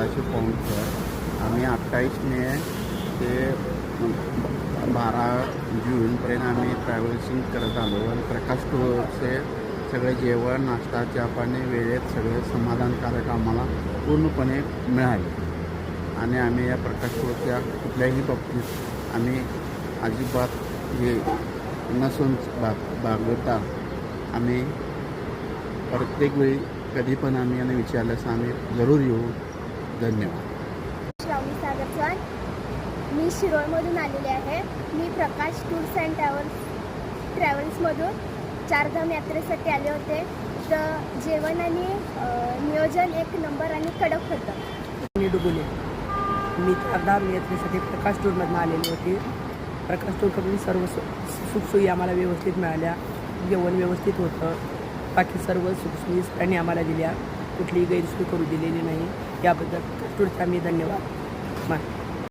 सदाशिव पवनकर. आम्ही 28 मे ते 12 जूनपर्यंत आम्ही ट्रॅव्हल्सिंग करत आलो आणि प्रकाश टूरचे सगळे जेवण नाश्ता चहा पाणी वेळेत सगळे समाधानकारक आम्हाला पूर्णपणे मिळाले. आणि आम्ही या प्रकाश टूरच्या कुठल्याही बाबतीत आम्ही अजिबात हे नसून बागवता आम्ही प्रत्येक वेळी कधी पण आम्ही यांना विचारल्यास आम्ही जरूर येऊ. धन्यवाद. श्रावणी सागर चव्हाण. मी शिरोळमधून आलेले आहे. मी प्रकाश टूर्स अँड ट्रॅव्हल्समधून चारधाम यात्रेसाठी आले होते. तर जेवण आणि नियोजन एक नंबर आणि कडक होतं. मी डुबुले. मी चारधाम यात्रेसाठी प्रकाश टूरमधून आलेली होती. प्रकाश टूरकडून सर्व सुखसोयी आम्हाला व्यवस्थित मिळाल्या. जेवण व्यवस्थित होतं. बाकी सर्व सुखसोयी सरांनी आम्हाला दिल्या. कुठलीही गैरसोय करू दिलेली नाही. याबद्दल प्रकाश टूरचा मी धन्यवाद मानतो.